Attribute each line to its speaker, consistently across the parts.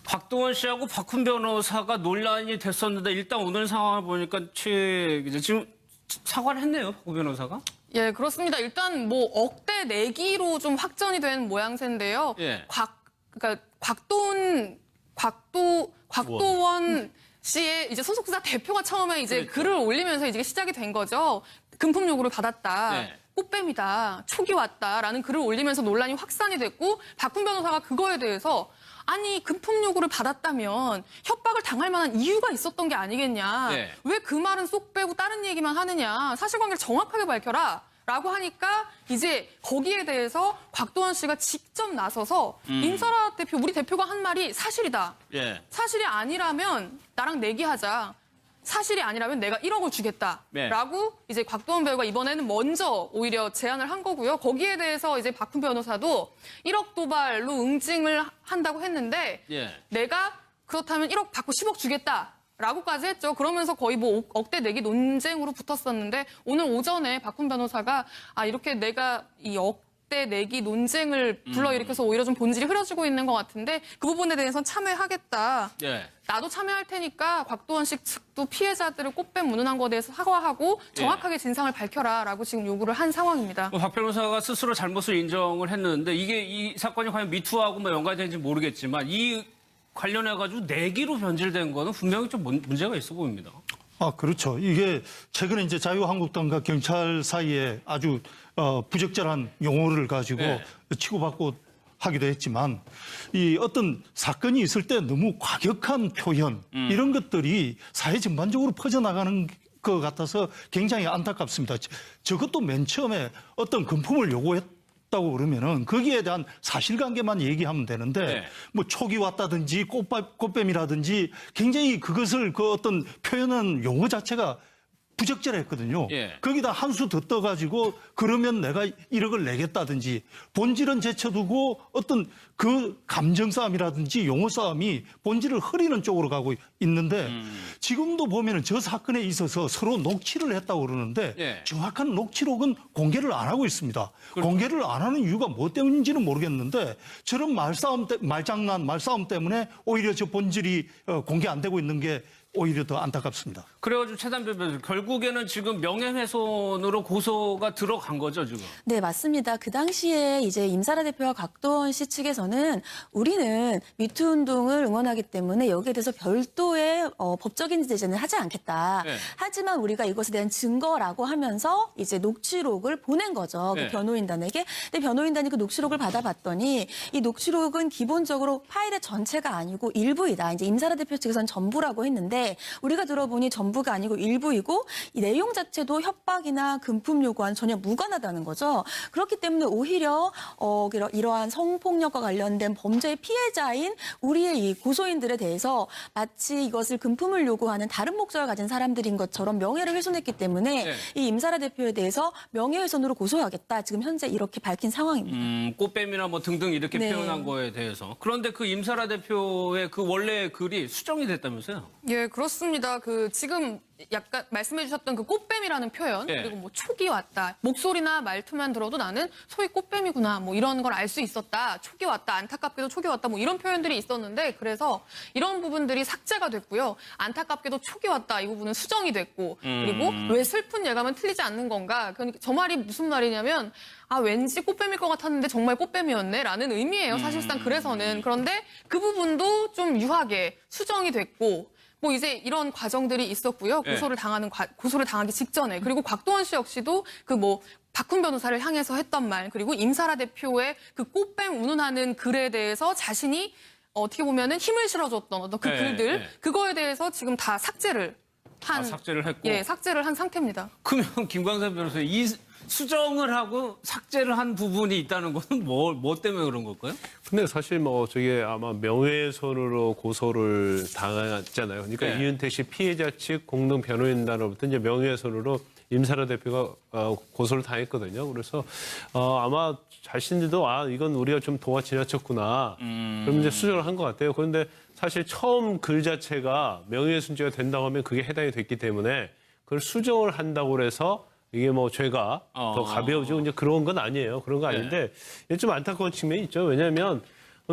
Speaker 1: 박동원 씨하고 박훈 변호사가 논란이 됐었는데 일단 오늘 상황을 보니까 지금 사과를 했네요, 박훈 변호사가.
Speaker 2: 예, 그렇습니다. 일단 뭐 억대 내기로 좀 확정이 된 모양새인데요.
Speaker 1: 예.
Speaker 2: 그러니까 곽도원 씨의 이제 소속사 대표가 처음에 이제
Speaker 1: 그렇죠.
Speaker 2: 글을 올리면서 이제 시작이 된 거죠. 금품 요구를 받았다.
Speaker 1: 네.
Speaker 2: 꽃뱀이다. 촉이 왔다라는 글을 올리면서 논란이 확산이 됐고 박훈 변호사가 그거에 대해서 아니 금품 요구를 받았다면 협박을 당할 만한 이유가 있었던 게 아니겠냐.
Speaker 1: 네.
Speaker 2: 왜 그 말은 쏙 빼고 다른 얘기만 하느냐. 사실관계를 정확하게 밝혀라. 라고 하니까 이제 거기에 대해서 곽도원 씨가 직접 나서서 임사라 대표, 우리 대표가 한 말이 사실이다.
Speaker 1: 예.
Speaker 2: 사실이 아니라면 나랑 내기하자. 사실이 아니라면 내가 1억을 주겠다.
Speaker 1: 네.
Speaker 2: 라고 이제 곽도원 배우가 이번에는 먼저 오히려 제안을 한 거고요. 거기에 대해서 이제 박훈 변호사도 1억 도발로 응징을 한다고 했는데
Speaker 1: 예.
Speaker 2: 내가 그렇다면 1억 받고 10억 주겠다. 라고까지 했죠. 그러면서 거의 뭐 억대 내기 논쟁으로 붙었었는데 오늘 오전에 박훈 변호사가 이렇게 내가 이 억대 내기 논쟁을 불러일으켜서 오히려 좀 본질이 흐려지고 있는 것 같은데 그 부분에 대해서는 참여하겠다.
Speaker 1: 예.
Speaker 2: 나도 참여할 테니까 곽도원 씨 측도 피해자들을 꽃뱀 운운한 거에 대해서 사과하고 정확하게 진상을 밝혀라라고 지금 요구를 한 상황입니다.
Speaker 1: 박 변호사가 스스로 잘못을 인정을 했는데 이 사건이 과연 미투하고 연관이 되는지 모르겠지만 이 관련해가지고 내기로 변질된 거는 분명히 좀 문제가 있어 보입니다.
Speaker 3: 그렇죠. 이게 최근에 이제 자유한국당과 경찰 사이에 아주 부적절한 용어를 가지고 치고받고 하기도 했지만 이 어떤 사건이 있을 때 너무 과격한 표현 이런 것들이 사회 전반적으로 퍼져나가는 것 같아서 굉장히 안타깝습니다. 저것도 맨 처음에 어떤 금품을 요구했다고 그러면은 거기에 대한 사실관계만 얘기하면 되는데 뭐 촉이 왔다든지 꽃뱀이라든지 굉장히 그것을 그 어떤 표현한 용어 자체가 부적절했거든요. 거기다 한 수 더 떠가지고 그러면 내가 1억을 내겠다든지 본질은 제쳐두고 어떤 그 감정 싸움이라든지 용어 싸움이 본질을 흐리는 쪽으로 가고 있는데 지금도 보면은 저 사건에 있어서 서로 녹취를 했다고 그러는데 정확한 녹취록은 공개를 안 하고 있습니다. 공개를 안 하는 이유가 뭐 때문인지는 모르겠는데 저런 말싸움 때문에 오히려 저 본질이 공개 안 되고 있는 게 오히려 더 안타깝습니다.
Speaker 1: 그래가지고 최단배 변호사 결국에는 지금 명예훼손으로 고소가 들어간 거죠 지금?
Speaker 4: 네, 맞습니다. 그 당시에 이제 임사라 대표와 곽도원 씨 측에서는 우리는 미투 운동을 응원하기 때문에 여기에 대해서 별도의 법적인 제재는 하지 않겠다. 하지만 우리가 이것에 대한 증거라고 하면서 이제 녹취록을 보낸 거죠. 그 변호인단에게. 근데 변호인단이 그 녹취록을 받아봤더니 이 녹취록은 기본적으로 파일의 전체가 아니고 일부이다. 이제 임사라 대표 측에서는 전부라고 했는데 우리가 들어보니 전부가 아니고 일부이고 이 내용 자체도 협박이나 금품 요구와는 전혀 무관하다는 거죠. 그렇기 때문에 오히려 이러한 성폭력과 관련된 범죄의 피해자인 우리의 이 고소인들에 대해서 마치 이것을 금품을 요구하는 다른 목적을 가진 사람들인 것처럼 명예를 훼손했기 때문에 이 임사라 대표에 대해서 명예훼손으로 고소하겠다. 지금 현재 이렇게 밝힌 상황입니다.
Speaker 1: 꽃뱀이나 뭐 등등 이렇게 표현한 거에 대해서. 그런데 그 임사라 대표의 그 원래 글이 수정이 됐다면서요?
Speaker 2: 예, 그렇습니다. 지금 약간 말씀해 주셨던 그 꽃뱀이라는 표현, 그리고 뭐 촉이 왔다. 목소리나 말투만 들어도 나는 소위 꽃뱀이구나. 뭐 이런 걸 알 수 있었다. 촉이 왔다. 안타깝게도 촉이 왔다. 뭐 이런 표현들이 있었는데 그래서 이런 부분들이 삭제가 됐고요. 안타깝게도 촉이 왔다. 이 부분은 수정이 됐고 그리고 왜 슬픈 예감은 틀리지 않는 건가. 그러니까 저 말이 무슨 말이냐면 왠지 꽃뱀일 것 같았는데 정말 꽃뱀이었네 라는 의미예요. 사실상 그래서는. 그런데 그 부분도 좀 유하게 수정이 됐고 뭐 이제 이런 과정들이 있었고요. 고소를 당하기 직전에. 그리고 곽도원 씨 역시도 박훈 변호사를 향해서 했던 말, 그리고 임사라 대표의 그 꽃뱀 운운하는 글에 대해서 자신이 어떻게 보면은 힘을 실어줬던 어떤 그 글들, 그거에 대해서 지금 다 삭제를
Speaker 1: 했고.
Speaker 2: 삭제를 한 상태입니다.
Speaker 1: 그러면 김광선 변호사 이 수정을 하고 삭제를 한 부분이 있다는 것은 뭐 때문에 그런 걸까요?
Speaker 5: 근데 사실 저게 아마 명예훼손으로 고소를 당했잖아요. 그러니까 이윤택 씨 피해자 측 공동 변호인단으로부터 이제 명예훼손으로 임사라 대표가 고소를 당했거든요. 그래서 아마 자신들도 이건 우리가 좀 도가 지나쳤구나. 그럼 이제 수정을 한 것 같아요. 그런데 사실 처음 글 자체가 명예훼손죄가 된다고 하면 그게 해당이 됐기 때문에 그걸 수정을 한다고 해서 이게 죄가 더 가벼워지고 이제 그런 건 아니에요. 그런 거 아닌데 좀 안타까운 측면이 있죠. 왜냐하면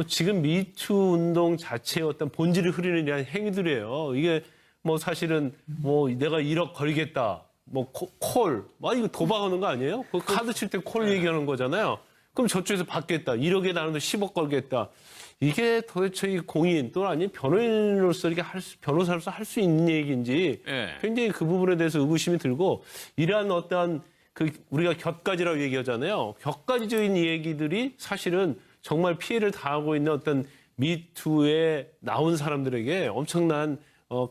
Speaker 5: 지금 미투 운동 자체의 어떤 본질을 흐리는 이런 행위들이에요. 이게 뭐 사실은 뭐 내가 1억 걸겠다. 뭐 콜. 이거 도박하는 거 아니에요? 그 카드 칠 때 콜 얘기하는 거잖아요. 그럼 저쪽에서 받겠다. 1억에 나는데 10억 걸겠다. 이게 도대체 이 공인 또는 아니면 변호인으로서 이렇게 변호사로서 할 수 있는 얘기인지 굉장히 그 부분에 대해서 의구심이 들고 이러한 어떠한 우리가 곁가지라고 얘기하잖아요. 곁가지적인 얘기들이 사실은 정말 피해를 당하고 있는 어떤 미투에 나온 사람들에게 엄청난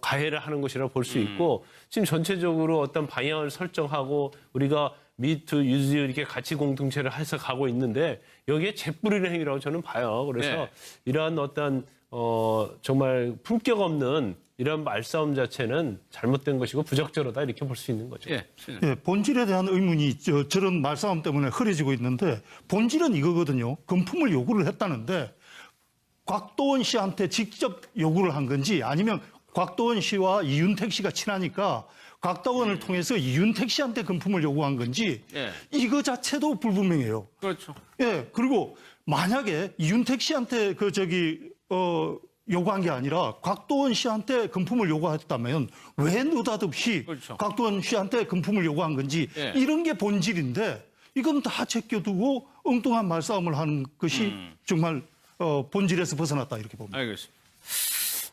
Speaker 5: 가해를 하는 것이라고 볼 수 있고 지금 전체적으로 어떤 방향을 설정하고 우리가 미투, 유즈 이렇게 가치 공동체를 해서 가고 있는데 여기에 재뿌리는 행위라고 저는 봐요. 그래서 이러한 어떤 정말 품격 없는 이런 말싸움 자체는 잘못된 것이고 부적절하다 이렇게 볼 수 있는 거죠.
Speaker 3: 예, 본질에 대한 의문이 저런 말싸움 때문에 흐려지고 있는데 본질은 이거거든요. 금품을 요구를 했다는데 곽도원 씨한테 직접 요구를 한 건지 아니면 곽도원 씨와 이윤택 씨가 친하니까 곽도원을 통해서 이윤택 씨한테 금품을 요구한 건지 이거 자체도 불분명해요.
Speaker 1: 그렇죠.
Speaker 3: 예, 그리고 만약에 이윤택 씨한테 요구한 게 아니라 곽도원 씨한테 금품을 요구했다면 왜 느닷없이
Speaker 1: 그렇죠.
Speaker 3: 곽도원 씨한테 금품을 요구한 건지 이런 게 본질인데 이건 다 제껴두고 엉뚱한 말싸움을 하는 것이 정말 본질에서 벗어났다 이렇게 봅니다.
Speaker 1: 알겠습니다.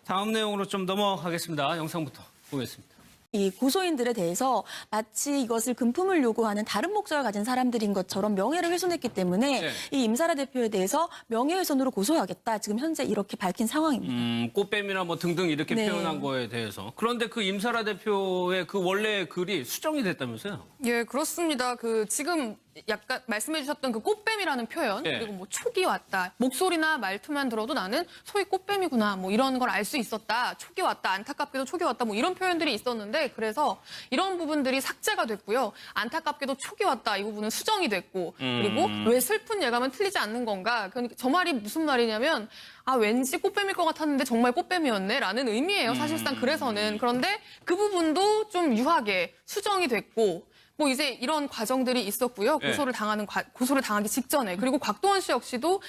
Speaker 1: 다음 내용으로 좀 넘어가겠습니다. 영상부터 보겠습니다.
Speaker 4: 이 고소인들에 대해서 마치 이것을 금품을 요구하는 다른 목적을 가진 사람들인 것처럼 명예를 훼손했기 때문에 이 임사라 대표에 대해서 명예훼손으로 고소하겠다. 지금 현재 이렇게 밝힌 상황입니다.
Speaker 1: 꽃뱀이나 뭐 등등 이렇게 표현한 거에 대해서. 그런데 그 임사라 대표의 그 원래 글이 수정이 됐다면서요?
Speaker 2: 예, 그렇습니다. 지금 약간 말씀해 주셨던 그 꽃뱀이라는 표현, 그리고 뭐 촉이 왔다. 목소리나 말투만 들어도 나는 소위 꽃뱀이구나. 뭐 이런 걸 알 수 있었다. 촉이 왔다. 안타깝게도 촉이 왔다. 뭐 이런 표현들이 있었는데 그래서 이런 부분들이 삭제가 됐고요. 안타깝게도 촉이 왔다. 이 부분은 수정이 됐고 그리고 왜 슬픈 예감은 틀리지 않는 건가. 그러니까 저 말이 무슨 말이냐면 왠지 꽃뱀일 것 같았는데 정말 꽃뱀이었네 라는 의미예요. 사실상 그래서는. 그런데 그 부분도 좀 유하게 수정이 됐고 뭐 이제 이런 과정들이 있었고요. 고소를 당하기 직전에. 그리고 곽도원 씨 역시도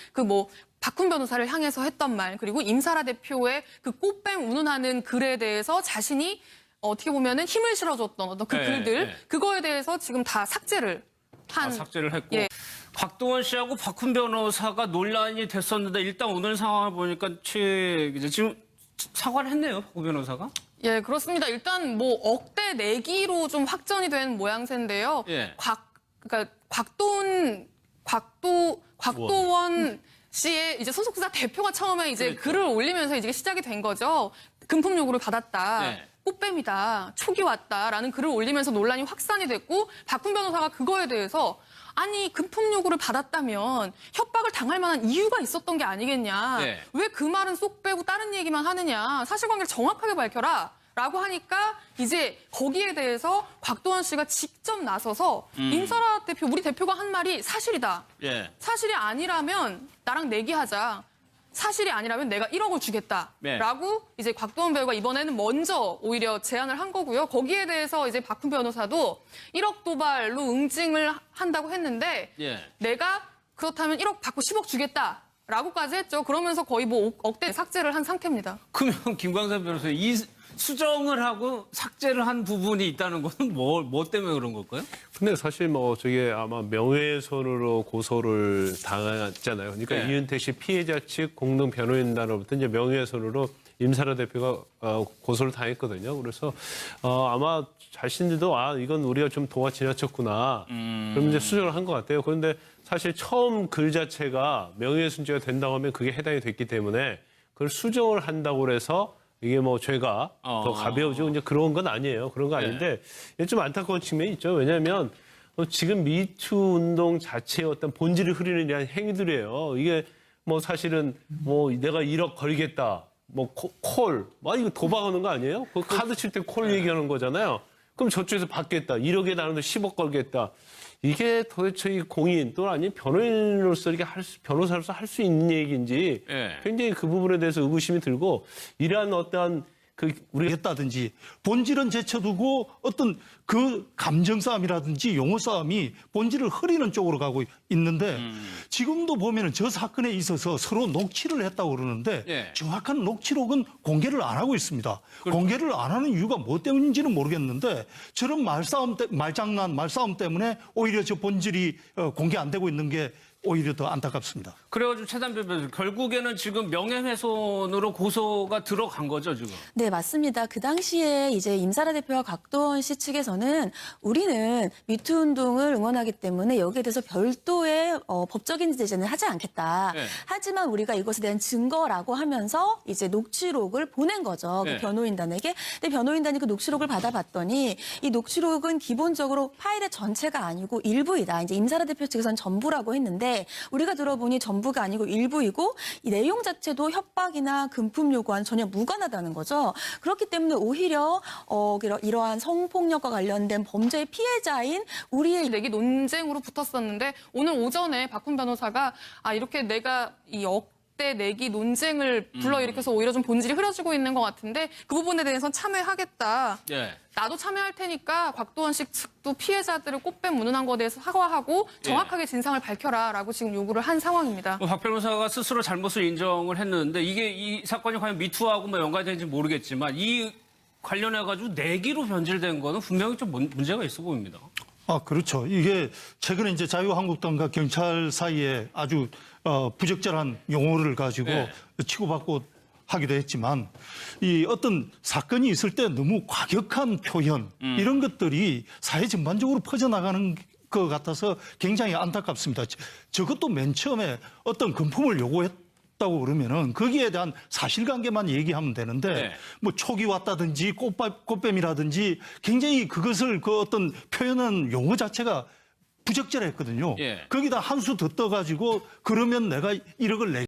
Speaker 2: 박훈 변호사를 향해서 했던 말, 그리고 임사라 대표의 그 꽃뱀 운운하는 글에 대해서 자신이 어떻게 보면은 힘을 실어줬던 어떤 그 글들, 그거에 대해서 지금 다 삭제를
Speaker 1: 했고. 곽도원 씨하고 박훈 변호사가 논란이 됐었는데 일단 오늘 상황을 보니까 이제 지금 사과를 했네요, 박 변호사가.
Speaker 2: 예, 그렇습니다. 일단 억대 내기로 좀 확정이 된 모양새인데요. 그러니까 곽도원 씨의 이제 소속사 대표가 처음에 이제 글을 올리면서 이제 시작이 된 거죠. 금품 요구를 받았다. 꽃뱀이다. 촉이 왔다라는 글을 올리면서 논란이 확산이 됐고 박훈 변호사가 그거에 대해서 금품 요구를 받았다면 협박을 당할 만한 이유가 있었던 게 아니겠냐. 왜 그 말은 쏙 빼고 다른 얘기만 하느냐. 사실관계를 정확하게 밝혀라. 라고 하니까 이제 거기에 대해서 곽도원 씨가 직접 나서서 임사라 대표, 우리 대표가 한 말이 사실이다. 사실이 아니라면 나랑 내기하자. 사실이 아니라면 내가 1억을 주겠다. 라고 이제 곽도원 배우가 이번에는 먼저 오히려 제안을 한 거고요. 거기에 대해서 이제 박훈 변호사도 1억 도발로 응징을 한다고 했는데 내가 그렇다면 1억 받고 10억 주겠다. 라고까지 했죠. 그러면서 거의 억대 삭제를 한 상태입니다.
Speaker 1: 그러면 김광삼 변호사님, 이 수정을 하고 삭제를 한 부분이 있다는 것은 뭐 때문에 그런 걸까요?
Speaker 5: 근데 사실 저게 아마 명예훼손으로 고소를 당했잖아요. 그러니까 이윤택 씨 피해자 측 공동 변호인단으로부터 이제 명예훼손으로 임사라 대표가 고소를 당했거든요. 그래서 아마 자신들도 이건 우리가 좀 도가 지나쳤구나. 그럼 이제 수정을 한 것 같아요. 그런데 사실 처음 글 자체가 명예훼손죄가 된다고 하면 그게 해당이 됐기 때문에 그걸 수정을 한다고 해서 이게 죄가 더 가벼워지고 이제 그런 건 아니에요. 그런 거 아닌데 좀 안타까운 측면이 있죠. 왜냐하면 지금 미투 운동 자체의 어떤 본질을 흐리는 이런 행위들이에요. 이게 사실은 내가 1억 걸겠다. 콜. 이거 도박하는 거 아니에요? 그 카드 칠 때 콜 얘기하는 거잖아요. 그럼 저쪽에서 받겠다. 1억에 나는데 10억 걸겠다. 이게 도대체 이 공인 또는 아니면 변호인으로서 이렇게 변호사로서 할 수 있는 얘기인지 굉장히 그 부분에 대해서 의구심이 들고 이러한 어떠한 우리가
Speaker 3: 했다든지 본질은 제쳐두고 어떤 그 감정 싸움이라든지 용어 싸움이 본질을 흐리는 쪽으로 가고 있는데 지금도 보면은 저 사건에 있어서 서로 녹취를 했다고 그러는데
Speaker 1: 예.
Speaker 3: 정확한 녹취록은 공개를 안 하고 있습니다. 공개를 안 하는 이유가 뭐 때문인지는 모르겠는데 저런 말싸움 때문에 오히려 저 본질이 공개 안 되고 있는 게 오히려 더 안타깝습니다.
Speaker 1: 그래가지고 최단별 변호사 결국에는 지금 명예훼손으로 고소가 들어간 거죠 지금.
Speaker 4: 네, 맞습니다. 그 당시에 이제 임사라 대표와 곽도원 씨 측에서는 우리는 미투 운동을 응원하기 때문에 여기에 대해서 별도의 법적인 제재는 하지 않겠다.
Speaker 1: 네.
Speaker 4: 하지만 우리가 이것에 대한 증거라고 하면서 이제 녹취록을 보낸 거죠.
Speaker 1: 네.
Speaker 4: 그 변호인단에게. 근데 변호인단이 그 녹취록을 받아봤더니 이 녹취록은 기본적으로 파일의 전체가 아니고 일부이다. 이제 임사라 대표 측에서는 전부라고 했는데 우리가 들어보니 전부가 아니고 일부이고 이 내용 자체도 협박이나 금품 요구와는 전혀 무관하다는 거죠. 그렇기 때문에 오히려 이러한 성폭력과 관련된 범죄의 피해자인 우리의
Speaker 2: 내기 논쟁으로 붙었었는데 오늘 오전에 박훈 변호사가 이렇게 내가 이 억대 내기 논쟁을 불러일으켜서 오히려 좀 본질이 흐려지고 있는 것 같은데 그 부분에 대해서는 참여하겠다.
Speaker 1: 예.
Speaker 2: 나도 참여할 테니까 곽도원 씨 측도 피해자들을 꽃뱀 무능한 것에 대해서 사과하고 정확하게 진상을 밝혀라라고 지금 요구를 한 상황입니다.
Speaker 1: 박 변호사가 스스로 잘못을 인정을 했는데 이게 이 사건이 과연 미투하고 뭐 연관이 되는지 모르겠지만 이 관련해가지고 내기로 변질된 거는 분명히 좀 문제가 있어 보입니다.
Speaker 3: 그렇죠. 이게 최근에 이제 자유한국당과 경찰 사이에 아주 부적절한 용어를 가지고
Speaker 1: 네.
Speaker 3: 치고받고 하기도 했지만 이 어떤 사건이 있을 때 너무 과격한 표현 이런 것들이 사회 전반적으로 퍼져나가는 것 같아서 굉장히 안타깝습니다. 저것도 맨 처음에 어떤 금품을 요구했다고 그러면은 거기에 대한 사실관계만 얘기하면 되는데
Speaker 1: 네.
Speaker 3: 뭐 촉이 왔다든지 꽃뱀이라든지 굉장히 그것을 그 어떤 표현한 용어 자체가 부적절했거든요.
Speaker 1: 예.
Speaker 3: 거기다 한 수 더 떠가지고 그러면 내가 1억을 내